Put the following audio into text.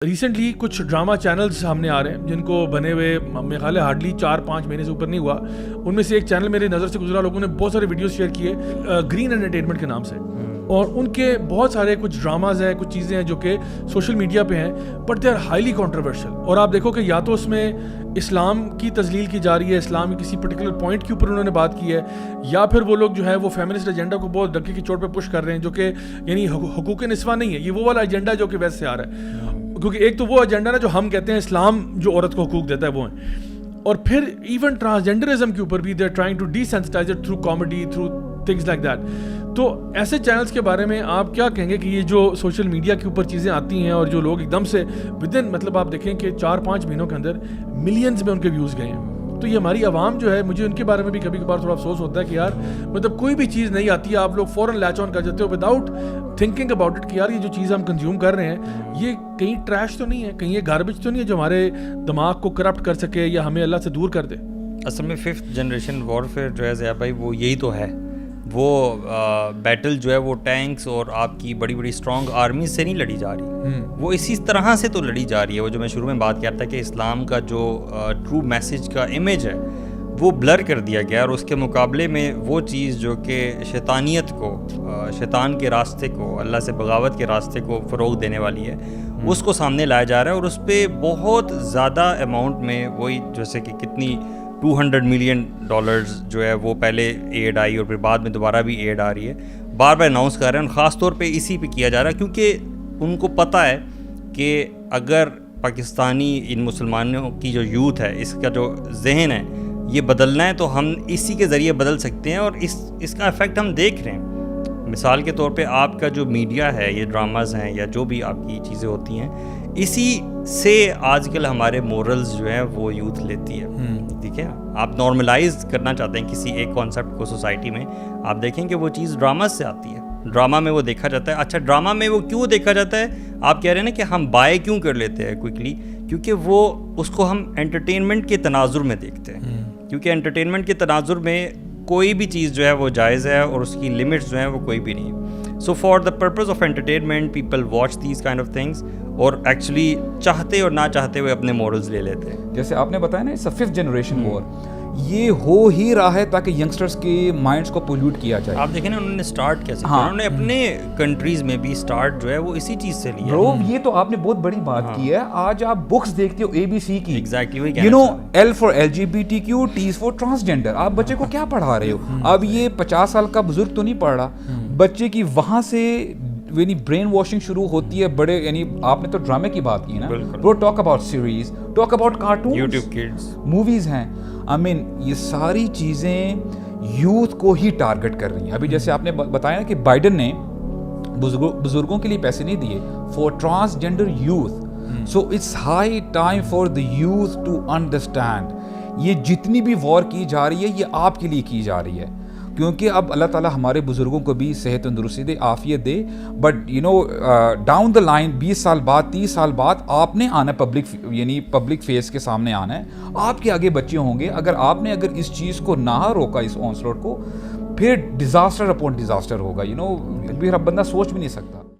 Recently کچھ drama channels سامنے آ رہے ہیں جن کو بنے ہوئے میرے خیال ہے ہارڈلی 4-5 مہینے سے اوپر نہیں ہوا. ان میں سے ایک چینل میرے نظر سے گزرا, لوگوں نے بہت سارے ویڈیوز شیئر کیے گرین انٹرٹینمنٹ کے نام سے, اور ان کے بہت سارے کچھ ڈراماز ہیں, کچھ چیزیں ہیں جو کہ سوشل میڈیا پہ ہیں, but they are highly controversial. اور آپ دیکھو کہ یا تو اس میں اسلام کی تذلیل کی جا رہی ہے, اسلام کی کسی پرٹیکولر پوائنٹ کے اوپر انہوں نے بات کی ہے, یا پھر وہ لوگ جو ہے وہ فیمنسٹ ایجنڈا کو بہت ڈکے کی چوٹ پہ پش کر رہے ہیں, جو کہ یعنی حقوق نسواں نہیں ہے, یہ وہ والا ایجنڈا جو کہ ویسٹ سے آ رہا ہے. کیونکہ ایک تو وہ ایجنڈا نا جو ہم کہتے ہیں اسلام جو عورت کو حقوق دیتا ہے وہ ہیں, اور پھر ایون ٹرانسجینڈرزم کے اوپر بھی they are trying to desensitize it through comedy, through things like that. تو ایسے چینلز کے بارے میں آپ کیا کہیں گے کہ یہ جو سوشل میڈیا کے اوپر چیزیں آتی ہیں اور جو لوگ ایک دم سے ودن مطلب آپ دیکھیں کہ 4-5 مہینوں کے اندر ملینز میں ان کے ویوز گئے ہیں, تو یہ ہماری عوام جو ہے, مجھے ان کے بارے میں بھی کبھی کبھار تھوڑا افسوس ہوتا ہے کہ یار مطلب کوئی بھی چیز نہیں آتی ہے, آپ لوگ فوراً لیچ آن کر جاتے ہو وداؤٹ تھنکنگ اباؤٹ اٹ کہ یار یہ جو چیز ہم کنزیوم کر رہے ہیں یہ کہیں ٹریش تو نہیں ہے, کہیں یہ گاربیج تو نہیں ہے جو ہمارے دماغ کو کرپٹ کر سکے یا ہمیں اللہ سے دور کر دے. اصل میں 5th جنریشن وارفیئر جو ہے زیاد بھائی وہ یہی تو ہے. وہ بیٹل جو ہے وہ ٹینکس اور آپ کی بڑی بڑی اسٹرانگ آرمیز سے نہیں لڑی جا رہی, وہ اسی طرح سے تو لڑی جا رہی ہے. وہ جو میں شروع میں بات کیا تھا کہ اسلام کا جو ٹرو میسج کا امیج ہے وہ بلر کر دیا گیا, اور اس کے مقابلے میں وہ چیز جو کہ شیطانیت کو, شیطان کے راستے کو, اللہ سے بغاوت کے راستے کو فروغ دینے والی ہے, اس کو سامنے لایا جا رہا ہے. اور اس پہ بہت زیادہ اماؤنٹ میں وہی جیسے کہ کتنی $200 ملین جو ہے وہ پہلے ایڈ آئی اور پھر بعد میں دوبارہ بھی ایڈ آ رہی ہے, بار بار اناؤنس کر رہے ہیں, اور خاص طور پہ اسی پہ کیا جا رہا ہے کیونکہ ان کو پتہ ہے کہ اگر پاکستانی ان مسلمانوں کی جو یوتھ ہے, اس کا جو ذہن ہے یہ بدلنا ہے تو ہم اسی کے ذریعے بدل سکتے ہیں, اور اس کا افیکٹ ہم دیکھ رہے ہیں. مثال کے طور پہ آپ کا جو میڈیا ہے, یہ ڈراماز ہیں یا جو بھی آپ کی چیزیں ہوتی ہیں, اسی سے آج کل ہمارے مورلز جو ہیں وہ یوتھ لیتی ہے. ٹھیک ہے, آپ نارملائز کرنا چاہتے ہیں کسی ایک کانسیپٹ کو سوسائٹی میں, آپ دیکھیں کہ وہ چیز ڈراماز سے آتی ہے, ڈرامہ میں وہ دیکھا جاتا ہے. اچھا ڈرامہ میں وہ کیوں دیکھا جاتا ہے, آپ کہہ رہے ہیں نا کہ ہم بائی کیوں کر لیتے ہیں کوئکلی, کیونکہ وہ اس کو ہم انٹرٹینمنٹ کے تناظر میں دیکھتے ہیں, کیونکہ انٹرٹینمنٹ کے تناظر میں کوئی بھی چیز جو ہے وہ جائز ہے اور اس کی لمٹس جو ہیں وہ کوئی بھی نہیں. So for the purpose of entertainment people watch these kind of things, اور ایکچولی چاہتے اور نہ چاہتے ہوئے اپنے مورلز لے لیتے ہیں. جیسے آپ نے بتایا نا, اٹس اے 5th جنریشن وار, یہ ہو ہی رہا ہے تاکہ ینگسٹرز کے مائنڈس کو پولیوٹ کیا جائے. آپ دیکھیں نا انہوں نے سٹارٹ کیسے کیا, انہوں نے اپنے کنٹریز میں بھی سٹارٹ جو ہے وہ اسی چیز سے لیا. برو یہ تو آپ نے بہت بڑی بات کی ہے. آج آپ بکس دیکھتے ہو ABC کی, ایگزیکٹلی وہی you know L for LGBTQ, T for transgender, آپ بچے کو کیا پڑھا رہے ہو؟ اب یہ 50 سال کا بزرگ تو نہیں پڑھ رہا, بچے کی وہاں سے یعنی برین واشنگ شروع ہوتی ہے. بڑے یعنی آپ نے تو ڈرامے کی بات کی نا, برو talk about series, talk about cartoons, YouTube kids, movies ہیں. آئی مین یہ ساری چیزیں یوتھ کو ہی ٹارگٹ کر رہی ہیں. ابھی جیسے آپ نے بتایا نا کہ بائیڈن نے بزرگوں کے لیے پیسے نہیں دیے for transgender youth. So it's high time for the youth to understand یہ جتنی بھی وار کی جا رہی ہے یہ آپ کے لیے کی جا رہی ہے, کیونکہ اب اللہ تعالیٰ ہمارے بزرگوں کو بھی صحت تندرستی دے, عافیت دے, but you know down the line 20 سال بعد 30 سال بعد آپ نے آنا پبلک فیس کے سامنے آنا ہے, آپ کے آگے بچے ہوں گے. اگر اس چیز کو نہ روکا, اس آنسلوٹ کو, پھر ڈیزاسٹر اپون ڈیزاسٹر ہوگا. یو نو پھر اب بندہ سوچ بھی نہیں سکتا.